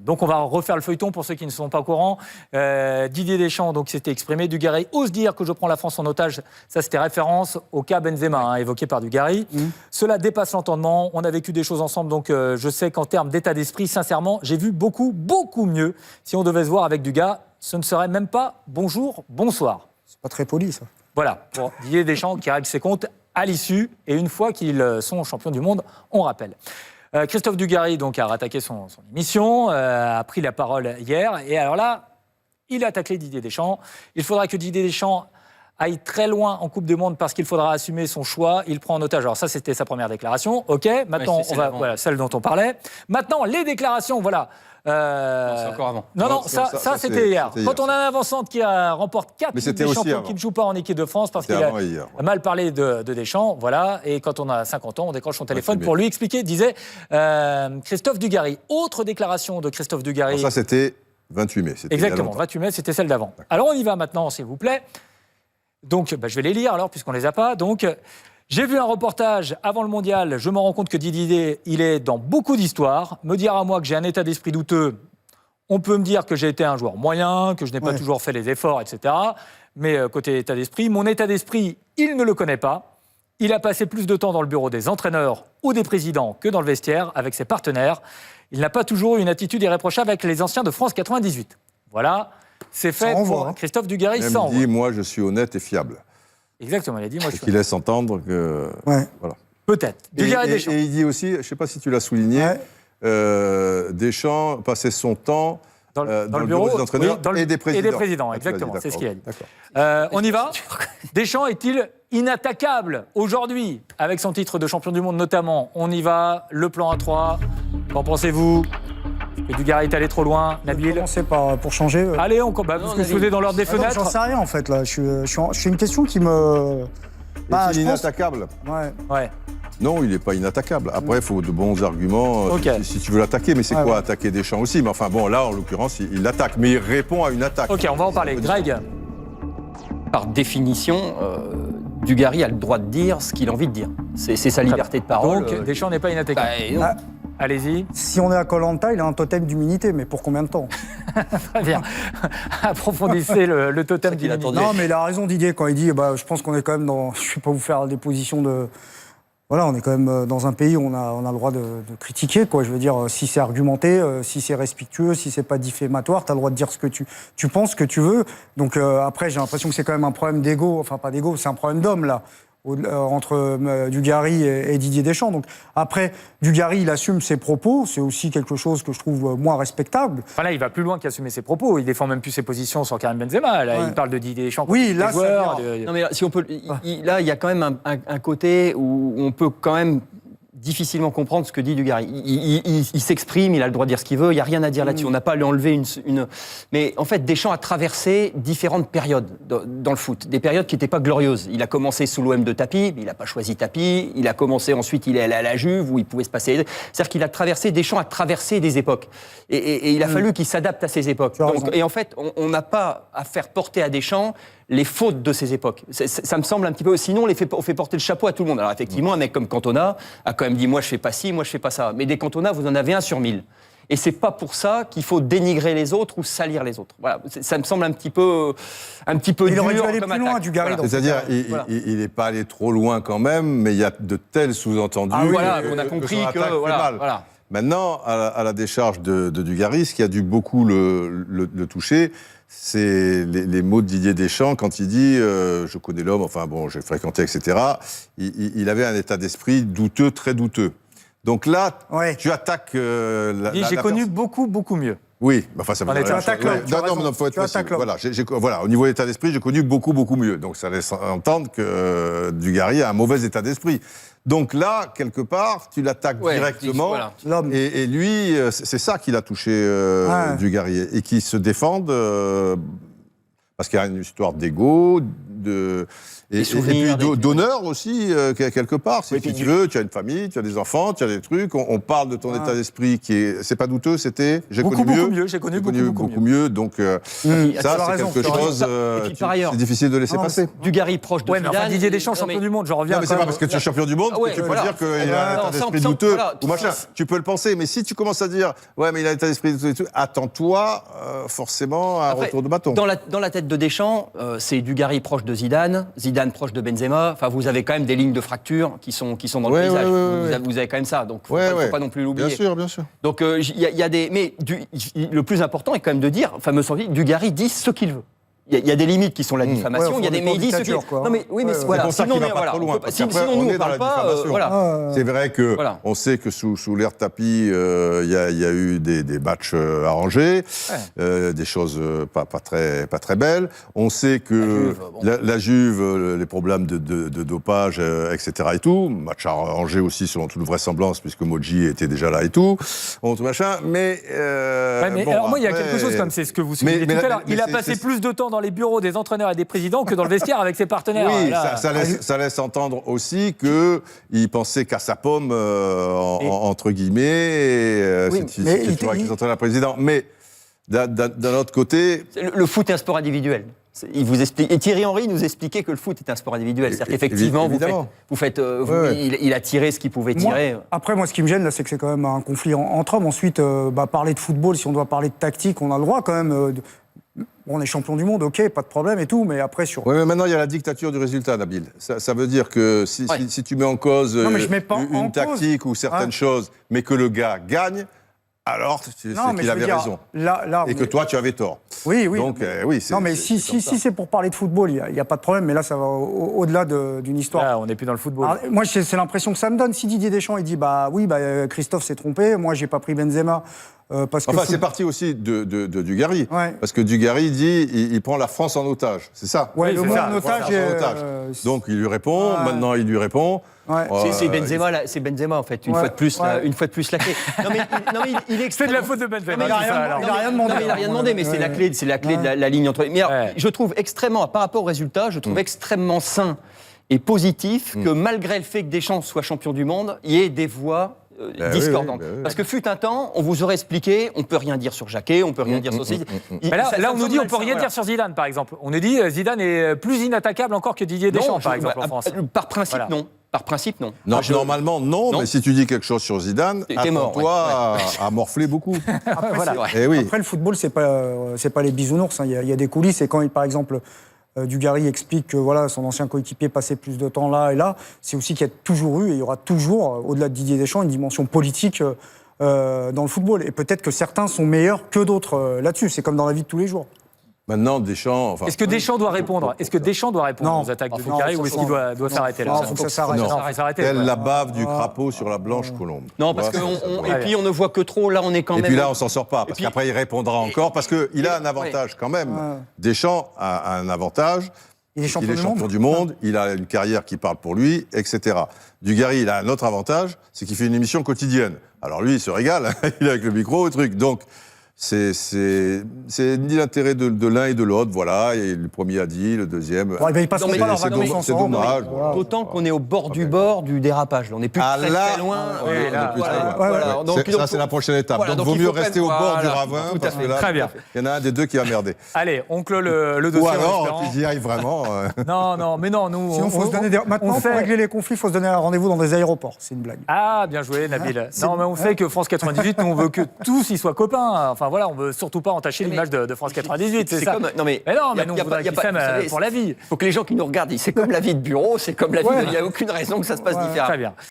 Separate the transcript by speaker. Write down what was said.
Speaker 1: Donc on va refaire le feuilleton pour ceux qui ne sont pas au courant. Didier Deschamps donc s'était exprimé. Dugarry ose dire que je prends la France en otage. Ça c'était référence au cas Benzema évoqué par Dugarry. Cela dépasse l'entendement. On a vécu des choses ensemble, donc je sais qu'en termes d'état d'esprit, sincèrement, j'ai vu beaucoup mieux. Si on devait se voir avec du gars, ce ne serait même pas bonjour, bonsoir.
Speaker 2: C'est pas très poli ça.
Speaker 1: Voilà, pour Didier Deschamps qui règle ses comptes à l'issue et une fois qu'ils sont champions du monde, on rappelle. Christophe Dugarry donc, a rattaqué son émission, a pris la parole hier et alors là, il a attaqué Didier Deschamps. Il faudra que Didier Deschamps aille très loin en Coupe du Monde parce qu'il faudra assumer son choix. Il prend en otage. Alors ça, c'était sa première déclaration. OK, maintenant, voilà, celle dont on parlait. Maintenant, les déclarations, voilà.
Speaker 3: Non, c'est encore avant.
Speaker 1: Non, ça c'était hier. Quand on a un avant-centre qui remporte 4 Ligues des Champions
Speaker 2: avant.
Speaker 1: qui ne joue pas en équipe de France parce qu'il a mal parlé de Deschamps, voilà. Et quand on a 50 ans, on décroche son téléphone pour lui expliquer, disait Christophe Dugarry. Autre déclaration de Christophe Dugarry.
Speaker 4: Alors ça, c'était 28 mai.
Speaker 1: Exactement, 28 mai, c'était celle d'avant. Alors on y va maintenant, s'il vous plaît. Donc, je vais les lire alors, puisqu'on ne les a pas. Donc, j'ai vu un reportage avant le mondial. Je me rends compte que Didier, il est dans beaucoup d'histoires. Me dire à moi que j'ai un état d'esprit douteux, on peut me dire que j'ai été un joueur moyen, que je n'ai pas toujours fait les efforts, etc. Mais côté état d'esprit, mon état d'esprit, il ne le connaît pas. Il a passé plus de temps dans le bureau des entraîneurs ou des présidents que dans le vestiaire avec ses partenaires. Il n'a pas toujours eu une attitude irréprochable avec les anciens de France 98. Voilà. C'est fait pour Christophe Dugarry.
Speaker 4: Il dit, moi, je suis honnête et fiable.
Speaker 1: Exactement, il a dit, moi, je suis
Speaker 4: qu'il laisse entendre que...
Speaker 2: Ouais.
Speaker 4: Voilà.
Speaker 1: Peut-être. Dugarry et Deschamps.
Speaker 4: Et il dit aussi, je ne sais pas si tu l'as souligné, Deschamps passait son temps dans le bureau des entraîneurs et des présidents.
Speaker 1: Et des présidents, exactement, c'est ce qu'il a dit. On y va. Deschamps est-il inattaquable aujourd'hui, avec son titre de champion du monde notamment? On y va, le plan A3. Qu'en pensez-vous? Que Dugarry est allé trop loin, Nabil?
Speaker 2: Commencez pour changer.
Speaker 1: Allez, parce que vous êtes dans l'ordre des fenêtres.
Speaker 2: J'en sais rien en fait là. Je suis une question qui me.
Speaker 4: Est-il inattaquable?
Speaker 2: Ouais.
Speaker 4: Non, il n'est pas inattaquable. Après, il faut de bons arguments si tu veux l'attaquer. Mais c'est quoi attaquer Deschamps aussi? Mais enfin bon, là en l'occurrence, il l'attaque, mais il répond à une attaque.
Speaker 1: Ok, on va en parler. Greg.
Speaker 3: Par définition, Dugarry a le droit de dire ce qu'il a envie de dire. C'est sa liberté de parole.
Speaker 1: Donc Deschamps n'est pas inattaquable. Allez-y.
Speaker 2: Si on est à Koh-Lanta, il a un totem d'humilité, mais pour combien de temps?
Speaker 1: Très bien. Approfondissez le totem d'humilité.
Speaker 2: Non, mais il a raison Didier quand il dit, je pense qu'on est quand même dans... Je ne vais pas vous faire des positions de... Voilà, on est quand même dans un pays où on a le droit de critiquer, quoi. Je veux dire, si c'est argumenté, si c'est respectueux, si c'est pas diffamatoire, tu as le droit de dire ce que tu penses, ce que tu veux. Donc après, j'ai l'impression que c'est quand même un problème d'ego, enfin pas d'ego, c'est un problème d'homme, là. Entre Dugarry et Didier Deschamps. Donc après, Dugarry, il assume ses propos. C'est aussi quelque chose que je trouve moins respectable.
Speaker 1: Enfin là, il va plus loin qu'assumer ses propos. Il défend même plus ses positions sur Karim Benzema. Là, il parle de Didier Deschamps.
Speaker 2: Oui, là,
Speaker 1: joueurs,
Speaker 3: Non, mais si on peut, là, il y a quand même un côté où on peut quand même difficilement comprendre ce que dit Dugarry. Il s'exprime, il a le droit de dire ce qu'il veut, il n'y a rien à dire là-dessus. On n'a pas à lui enlever une... Mais en fait, Deschamps a traversé différentes périodes dans le foot, des périodes qui n'étaient pas glorieuses. Il a commencé sous l'OM de Tapi, mais il n'a pas choisi Tapi. Il a commencé ensuite, il est allé à la Juve, où il pouvait se passer... C'est-à-dire qu'il a traversé, Deschamps a traversé des époques. Et il a fallu qu'il s'adapte à ces époques. Et en fait, on n'a pas à faire porter à Deschamps les fautes de ces époques. Ça me semble un petit peu... Sinon, on fait porter le chapeau à tout le monde. Alors effectivement, un mec comme Cantona a quand même dit « moi je fais pas ci, moi je fais pas ça ». Mais des Cantona, vous en avez 1 sur 1000. Et c'est pas pour ça qu'il faut dénigrer les autres ou salir les autres. Voilà, ça me semble un petit peu dur.
Speaker 2: Il aurait dû aller plus loin, Dugarry.
Speaker 4: Voilà. C'est-à-dire, il n'est pas allé trop loin quand même, mais il y a de tels sous-entendus
Speaker 3: qu'on a compris que voilà.
Speaker 4: Maintenant, à la décharge de Dugarry, ce qui a dû beaucoup le toucher, c'est les mots de Didier Deschamps quand il dit je connais l'homme, enfin bon, j'ai fréquenté, etc. Il avait un état d'esprit douteux, très douteux. Donc là, tu attaques
Speaker 1: j'ai connu beaucoup mieux.
Speaker 4: Oui, enfin ça veut dire...
Speaker 2: Tu attaques l'homme.
Speaker 4: Non, faut être précis. Voilà, au niveau état d'esprit, j'ai connu beaucoup mieux. Donc ça laisse entendre que Dugarry a un mauvais état d'esprit. Donc là, quelque part, tu l'attaques directement. Et lui, c'est ça qui l'a touché, Dugarry. Et qui se défendent, parce qu'il y a une histoire d'ego,
Speaker 3: Des souvenirs,
Speaker 4: puis d'honneur aussi, quelque part. Si tu veux, tu as une famille, tu as des enfants, tu as des trucs. On parle de ton état d'esprit qui est... C'est pas douteux, c'était...
Speaker 1: J'ai connu beaucoup mieux. J'ai connu beaucoup mieux.
Speaker 4: Donc, ça, c'est quelque chose... c'est difficile de laisser passer.
Speaker 3: Dugarry proche de Zidane.
Speaker 1: Mais enfin, Didier Deschamps, champion du monde, je reviens.
Speaker 4: Non, mais c'est pas parce que tu es champion du monde que tu peux dire qu'il a un état d'esprit douteux ou machin. Tu peux le penser, mais si tu commences à dire ouais, mais il a un état d'esprit douteux, attends-toi forcément à un retour de bâton.
Speaker 3: Dans la tête de Deschamps, c'est Dugarry proche de Zidane, Zidane proche de Benzema. Enfin, vous avez quand même des lignes de fracture qui sont dans le paysage. Vous avez quand même ça, donc faut pas non plus l'oublier.
Speaker 4: Bien sûr.
Speaker 3: Donc il y a des, mais le plus important est quand même de dire, fameux sens, Dugarry dit ce qu'il veut. Il y a des limites qui sont la diffamation. Il y a des médias qui.
Speaker 2: Non
Speaker 3: mais oui, mais voilà.
Speaker 4: Sinon, on va pas trop loin.
Speaker 3: Sinon, nous on parle pas. Voilà.
Speaker 4: C'est vrai que on sait que sous l'air tapis, il y a eu des matchs arrangés, des choses pas très belles. On sait que la Juve, les problèmes de dopage, etc. et tout, match arrangé aussi selon toute vraisemblance puisque Moji était déjà là et tout, tout machin. Mais
Speaker 1: alors moi, il y a quelque chose comme c'est ce que vous soulignez tout à l'heure. Il a passé plus de temps dans les bureaux des entraîneurs et des présidents que dans le vestiaire avec ses partenaires.
Speaker 4: Oui, ça laisse entendre aussi qu'il pensait qu'à sa pomme, entre guillemets, si tu vois avec les entraîneurs et présidents. Mais d'un autre côté...
Speaker 3: Le foot est un sport individuel. Il vous explique, et Thierry Henry nous expliquait que le foot est un sport individuel. C'est-à-dire qu'effectivement, il a tiré ce qu'il pouvait tirer.
Speaker 2: Après, moi, ce qui me gêne, là, c'est que c'est quand même un conflit entre hommes. Ensuite, parler de football, si on doit parler de tactique, on a le droit quand même... on est champion du monde, ok, pas de problème et tout, mais après sur...
Speaker 4: Oui, mais maintenant, il y a la dictature du résultat, Nabil. Ça veut dire que si tu mets en cause une tactique ou certaines choses, mais que le gars gagne, alors c'est qu'il avait raison. Et que toi, tu avais tort.
Speaker 2: Oui.
Speaker 4: Donc,
Speaker 2: non, mais si c'est pour parler de football, il n'y a pas de problème, mais là, ça va au-delà d'une histoire.
Speaker 1: Là, on n'est plus dans le football.
Speaker 2: Alors, moi, c'est l'impression que ça me donne. Si Didier Deschamps, il dit, Christophe s'est trompé, moi, j'ai pas pris Benzema...
Speaker 4: c'est parti aussi de Dugarry.
Speaker 2: Ouais.
Speaker 4: Parce que Dugarry dit il prend la France en otage. C'est ça.
Speaker 2: Ouais, le mot en otage.
Speaker 4: Donc il lui répond, maintenant il lui répond.
Speaker 2: Ouais.
Speaker 3: C'est Benzema en fait, une fois de plus lâché. Non mais il
Speaker 1: C'est de la faute de Benzema.
Speaker 2: Il n'a rien demandé.
Speaker 3: Il n'a rien demandé, mais c'est la clé de la ligne entre les. Mais je trouve extrêmement, par rapport au résultat, extrêmement sain et positif que malgré le fait que Deschamps soit champion du monde, il y ait des voix discordante. Parce que fut un temps, on vous aurait expliqué, on peut rien dire sur Jacquet, on peut rien dire sur Zidane.
Speaker 1: Là, on nous dit on peut rien dire sur Zidane, par exemple. On nous dit Zidane est plus inattaquable encore que Didier Deschamps, par exemple, en France.
Speaker 3: Par principe, non. Par principe, non.
Speaker 4: Normalement, non, mais si tu dis quelque chose sur Zidane, attends-toi à morfler beaucoup.
Speaker 2: Après, le football, c'est pas les bisounours. Il y a des coulisses. Et quand, par exemple, Dugarry explique que son ancien coéquipier passait plus de temps là et là, c'est aussi qu'il y a toujours eu, et il y aura toujours, au-delà de Didier Deschamps, une dimension politique dans le football. Et peut-être que certains sont meilleurs que d'autres là-dessus. C'est comme dans la vie de tous les jours.
Speaker 4: Maintenant, Deschamps...
Speaker 1: Est-ce que Deschamps doit répondre aux attaques de Dugarry ou est-ce qu'il doit s'arrêter là?
Speaker 2: Il faut que ça s'arrête.
Speaker 1: Non, il faut s'arrêter.
Speaker 4: Telle la bave du crapaud sur la blanche colombe.
Speaker 3: Non, parce et puis on ne voit que trop, là on est quand même...
Speaker 4: Et puis là, on s'en sort pas, parce qu'après, il répondra encore, parce qu'il a un avantage quand même. Deschamps a un avantage.
Speaker 2: Il est champion
Speaker 4: du monde, il a une carrière qui parle pour lui, etc. Dugarry, il a un autre avantage, c'est qu'il fait une émission quotidienne. Alors lui, il se régale, il est avec le micro, le truc. Donc, c'est ni l'intérêt de l'un et de l'autre, voilà. Et le premier a dit, le deuxième...
Speaker 2: Ils passeront pas leurs vacances ensemble.
Speaker 4: C'est dommage.
Speaker 3: D'autant qu'on est au bord du départ là. On n'est plus très loin.
Speaker 4: Ça, c'est la prochaine étape. Donc, il vaut mieux rester au bord du ravin, parce que là, il y en a un des deux qui va merder.
Speaker 1: Allez, on clôt le dossier.
Speaker 4: Ou alors, tu y arrives vraiment.
Speaker 1: Non, mais non, nous...
Speaker 2: Sinon, faut se donner maintenant, pour régler les conflits, il faut se donner un rendez-vous dans des aéroports. C'est une blague.
Speaker 1: Ah, bien joué, Nabil. Non, mais on sait que France 98, nous, on veut que tous y soient copains. Enfin, voilà, on veut surtout pas entacher l'image de France 98, c'est ça. Mais nous, on voudrait qu'ils s'aiment pour la vie.
Speaker 3: Il faut que les gens qui nous regardent, c'est comme la vie de bureau, c'est comme la vie il n'y a aucune raison que ça se passe différemment.
Speaker 1: Très bien.